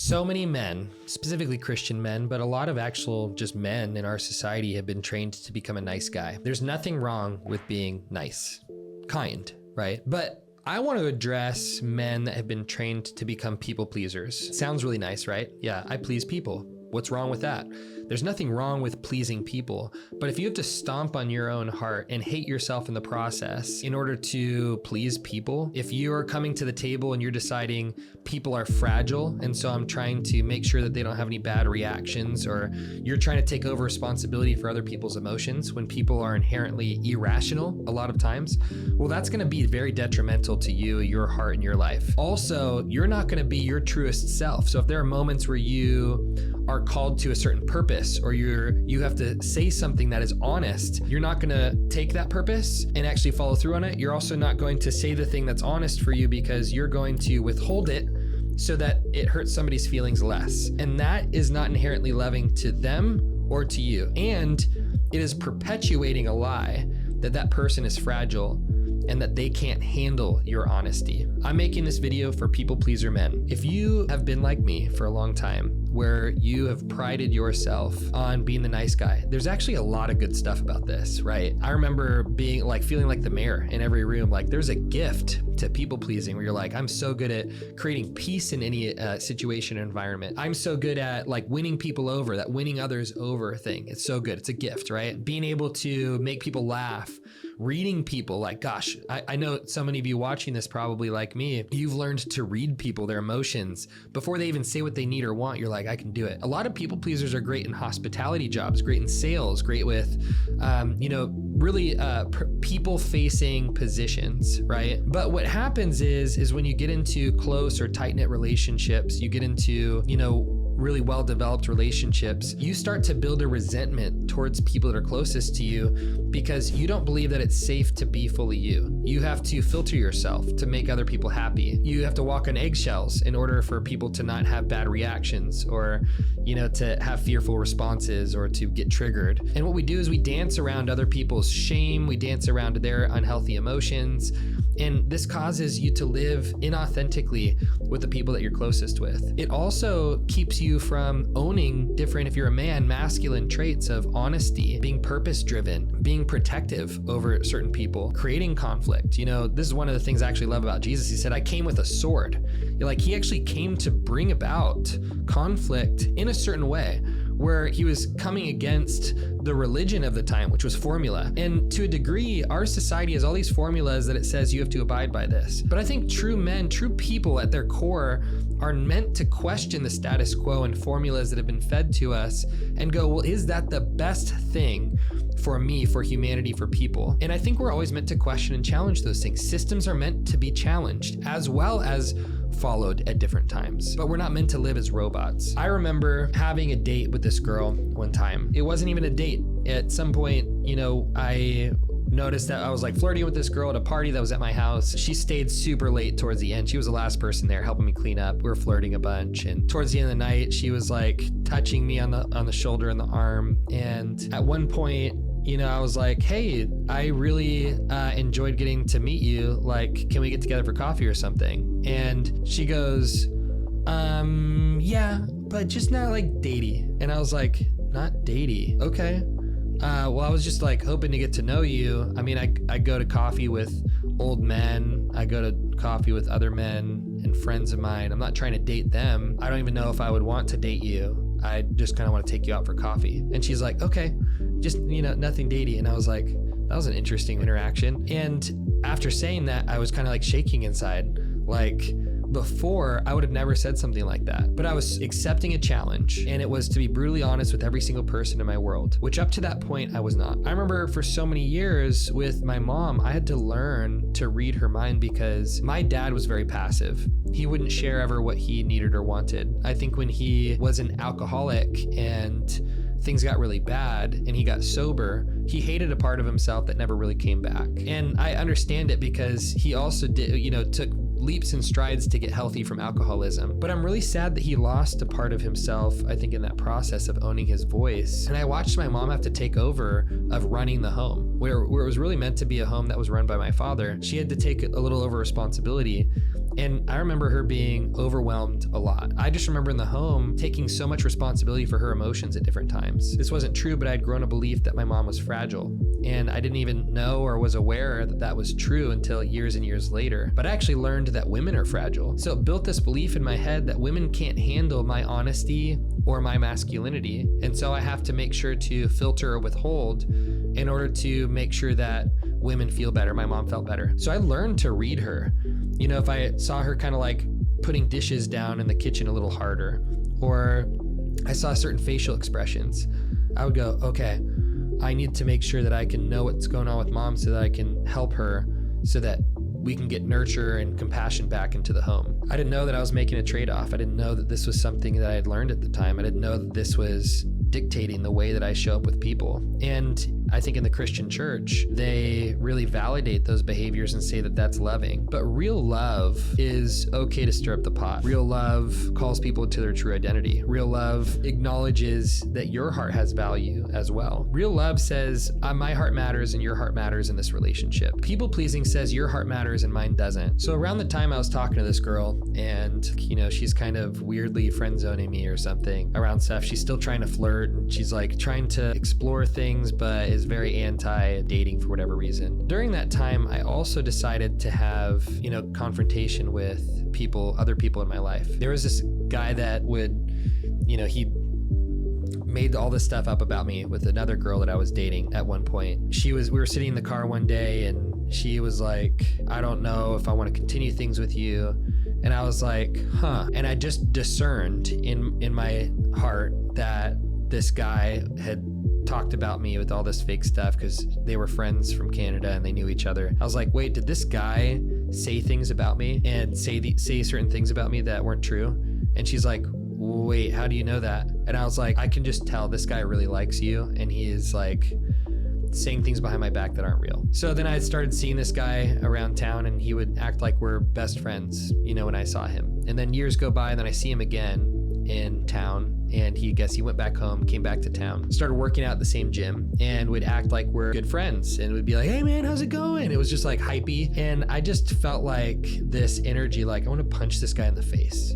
So many men, specifically Christian men, but a lot of actual just men in our society have been trained to become a nice guy. There's nothing wrong with being nice, kind, right? But I want to address men that have been trained to become people pleasers. Sounds really nice, right? Yeah, I please people. What's wrong with that? There's nothing wrong with pleasing people, but if you have to stomp on your own heart and hate yourself in the process in order to please people, if you are coming to the table and you're deciding people are fragile, and so I'm trying to make sure that they don't have any bad reactions, or you're trying to take over responsibility for other people's emotions when people are inherently irrational a lot of times, well, that's going to be very detrimental to you, your heart, and your life. Also, you're not going to be your truest self. So if there are moments where you are called to a certain purpose, or you have to say something that is honest, you're not going to take that purpose and actually follow through on it. You're also not going to say the thing that's honest for you because you're going to withhold it so that it hurts somebody's feelings less. And that is not inherently loving to them or to you. And it is perpetuating a lie that that person is fragile and that they can't handle your honesty. I'm making this video for people pleaser men. If you have been like me for a long time, where you have prided yourself on being the nice guy, there's actually a lot of good stuff about this, right? I remember feeling like the mayor in every room. Like, there's a gift to people pleasing where you're like, I'm so good at creating peace in any situation or environment. I'm so good at like winning people over, that winning others over thing. It's so good. It's a gift, right? Being able to make people laugh, reading people. Like, gosh, I know so many of you watching this probably like me, you've learned to read people, their emotions before they even say what they need or want. You're like, I can do it. A lot of people pleasers are great in hospitality jobs, great in sales, great with, really people facing positions, right? But what happens is when you get into close or tight knit relationships, you get into, really well-developed relationships, you start to build a resentment towards people that are closest to you because you don't believe that it's safe to be fully you. You have to filter yourself to make other people happy. You have to walk on eggshells in order for people to not have bad reactions or, to have fearful responses or to get triggered. And what we do is we dance around other people's shame, we dance around their unhealthy emotions, and this causes you to live inauthentically with the people that you're closest with. It also keeps you from owning different, if you're a man, masculine traits of honesty, being purpose-driven, being protective over certain people, creating conflict. This is one of the things I actually love about Jesus. He said, I came with a sword. He actually came to bring about conflict in a certain way, where he was coming against the religion of the time, which was formula. And to a degree, our society has all these formulas that it says you have to abide by this. But I think true men, true people at their core are meant to question the status quo and formulas that have been fed to us and go, well, is that the best thing for me, for humanity, for people? And I think we're always meant to question and challenge those things. Systems are meant to be challenged as well as followed at different times, but we're not meant to live as robots. I remember having a date with this girl one time. It wasn't even a date. At some point, I noticed that I was like flirting with this girl at a party that was at my house. She stayed super late towards the end. She was the last person there helping me clean up. We were flirting a bunch, and towards the end of the night, she was like touching me on the shoulder and the arm. And at one point, I was like, hey, I really enjoyed getting to meet you. Like, can we get together for coffee or something? And she goes, yeah, but just not like datey. And I was like, not datey. Okay. Well, I was just like hoping to get to know you. I mean, I go to coffee with old men. I go to coffee with other men and friends of mine. I'm not trying to date them. I don't even know if I would want to date you. I just kind of want to take you out for coffee. And she's like, okay, just, nothing datey. And I was like, that was an interesting interaction. And after saying that, I was kind of like shaking inside. Like, before, I would have never said something like that, but I was accepting a challenge, and it was to be brutally honest with every single person in my world, which up to that point I was not. I remember for so many years with my mom, I had to learn to read her mind because my dad was very passive. He wouldn't share ever what he needed or wanted. I think when he was an alcoholic and things got really bad and he got sober, he hated a part of himself that never really came back. And I understand it because he also did, took leaps and strides to get healthy from alcoholism. But I'm really sad that he lost a part of himself, I think, in that process of owning his voice. And I watched my mom have to take over of running the home, where it was really meant to be a home that was run by my father. She had to take a little over responsibility. And I remember her being overwhelmed a lot. I just remember in the home taking so much responsibility for her emotions at different times. This wasn't true, but I'd grown a belief that my mom was fragile. And I didn't even know or was aware that that was true until years and years later. But I actually learned that women are fragile. So it built this belief in my head that women can't handle my honesty or my masculinity. And so I have to make sure to filter or withhold in order to make sure that women feel better. My mom felt better. So I learned to read her. You know, if I saw her kind of like putting dishes down in the kitchen a little harder, or I saw certain facial expressions, I would go, okay, I need to make sure that I can know what's going on with mom so that I can help her so that we can get nurture and compassion back into the home. I didn't know that I was making a trade-off. I didn't know that this was something that I had learned at the time. I didn't know that this was dictating the way that I show up with people. And I think in the Christian church, they really validate those behaviors and say that that's loving. But real love is okay to stir up the pot. Real love calls people to their true identity. Real love acknowledges that your heart has value as well. Real love says, my heart matters and your heart matters in this relationship. People pleasing says your heart matters and mine doesn't. So around the time I was talking to this girl and, you know, she's kind of weirdly friend zoning me or something around stuff. She's still trying to flirt. She's like trying to explore things, but is very anti-dating for whatever reason. During that time, I also decided to have, you know, confrontation with people, other people in my life. There was this guy that would, you know, he made all this stuff up about me with another girl that I was dating at one point. We were sitting in the car one day and she was like, I don't know if I want to continue things with you. And I was like, huh. And I just discerned in my heart that this guy had talked about me with all this fake stuff because they were friends from Canada and they knew each other. I was like, wait, did this guy say things about me and say certain things about me that weren't true? And she's like, wait, how do you know that? And I was like, I can just tell this guy really likes you and he is like saying things behind my back that aren't real. So then I started seeing this guy around town and he would act like we're best friends, you know, when I saw him. And then years go by and then I see him again in town and he went back home, came back to town, started working out at the same gym and would act like we're good friends and would be like, hey man, how's it going? It was just like hypey. And I just felt like this energy, like I want to punch this guy in the face.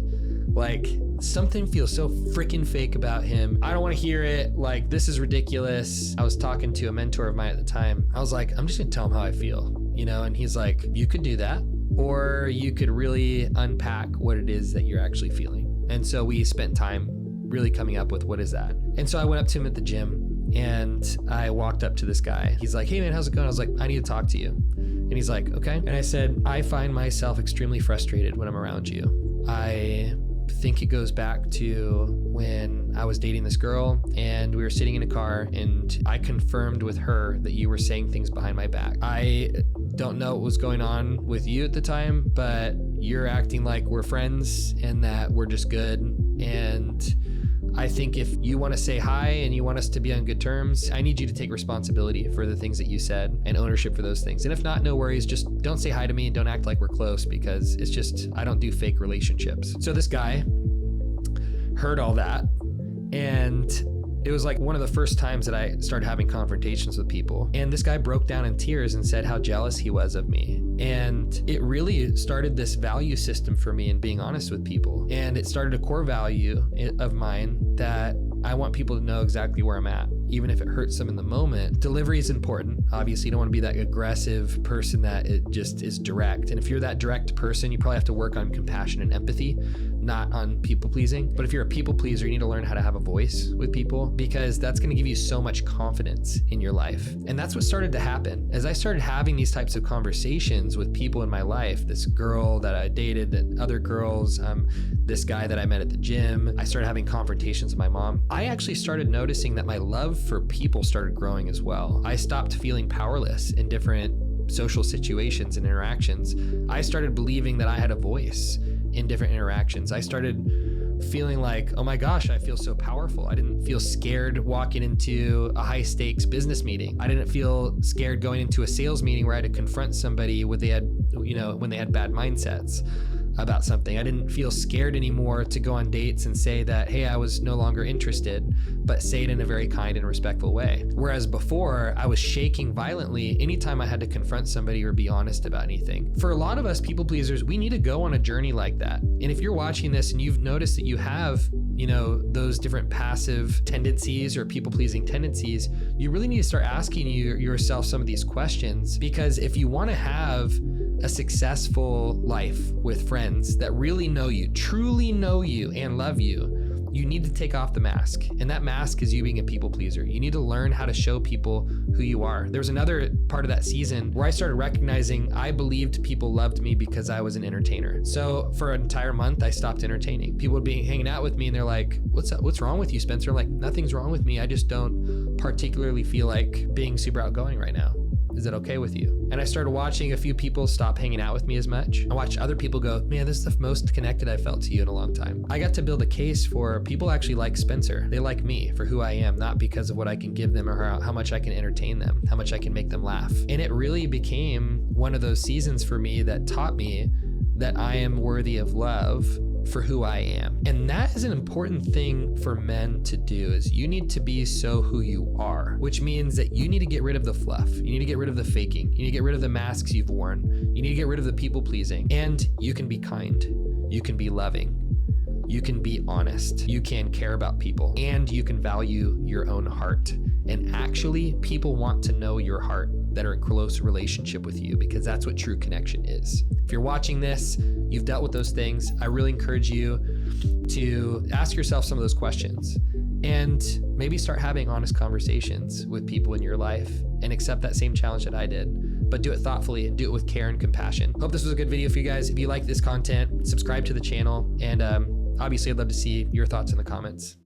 Like something feels so freaking fake about him. I don't want to hear it. Like this is ridiculous. I was talking to a mentor of mine at the time. I was like, I'm just gonna tell him how I feel, you know? And he's like, you could do that, or you could really unpack what it is that you're actually feeling. And so we spent time really coming up with what is that. And so I went up to him at the gym and I walked up to this guy. He's like, hey man, how's it going? I was like, I need to talk to you. And he's like, okay. And I said, I find myself extremely frustrated when I'm around you. I think it goes back to when I was dating this girl and we were sitting in a car and I confirmed with her that you were saying things behind my back. I don't know what was going on with you at the time, but you're acting like we're friends and that we're just good. And I think if you want to say hi and you want us to be on good terms, I need you to take responsibility for the things that you said and ownership for those things. And if not, no worries, just don't say hi to me and don't act like we're close because it's just, I don't do fake relationships. So this guy heard all that and it was like one of the first times that I started having confrontations with people. And this guy broke down in tears and said how jealous he was of me. And it really started this value system for me in being honest with people. And it started a core value of mine that I want people to know exactly where I'm at, even if it hurts them in the moment. Delivery is important. Obviously, you don't want to be that aggressive person that it just is direct. And if you're that direct person, you probably have to work on compassion and empathy, not on people pleasing. But if you're a people pleaser, you need to learn how to have a voice with people because that's going to give you so much confidence in your life. And that's what started to happen. As I started having these types of conversations with people in my life, this girl that I dated, and other girls, this guy that I met at the gym, I started having confrontations with my mom. I actually started noticing that my love for people started growing as well. I stopped feeling powerless in different social situations and interactions. I started believing that I had a voice in different interactions. I started feeling like, oh my gosh, I feel so powerful. I didn't feel scared walking into a high stakes business meeting. I didn't feel scared going into a sales meeting where I had to confront somebody when they had bad mindsets. about something. I didn't feel scared anymore to go on dates and say that, hey, I was no longer interested, but say it in a very kind and respectful way. Whereas before, I was shaking violently anytime I had to confront somebody or be honest about anything. For a lot of us people pleasers, we need to go on a journey like that. And if you're watching this and you've noticed that you have, those different passive tendencies or people pleasing tendencies, you really need to start asking yourself some of these questions, because if you want to have a successful life with friends that really know you, truly know you and love you, you need to take off the mask. And that mask is you being a people pleaser. You need to learn how to show people who you are. There was another part of that season where I started recognizing I believed people loved me because I was an entertainer. So for an entire month, I stopped entertaining. People would be hanging out with me and they're like, what's wrong with you, Spencer? I'm like, nothing's wrong with me. I just don't particularly feel like being super outgoing right now. Is that okay with you? And I started watching a few people stop hanging out with me as much. I watched other people go, man, this is the most connected I've felt to you in a long time. I got to build a case for people actually like Spencer. They like me for who I am, not because of what I can give them or how much I can entertain them, how much I can make them laugh. And it really became one of those seasons for me that taught me that I am worthy of love for who I am. And that is an important thing for men to do, is you need to be so who you are, which means that you need to get rid of the fluff. You need to get rid of the faking. You need to get rid of the masks you've worn. You need to get rid of the people pleasing. And you can be kind. You can be loving. You can be honest. You can care about people, and you can value your own heart. And actually, people want to know your heart that are in close relationship with you, because that's what true connection is. If you're watching this, you've dealt with those things, I really encourage you to ask yourself some of those questions and maybe start having honest conversations with people in your life and accept that same challenge that I did, but do it thoughtfully and do it with care and compassion. Hope this was a good video for you guys. If you like this content, subscribe to the channel, and obviously I'd love to see your thoughts in the comments.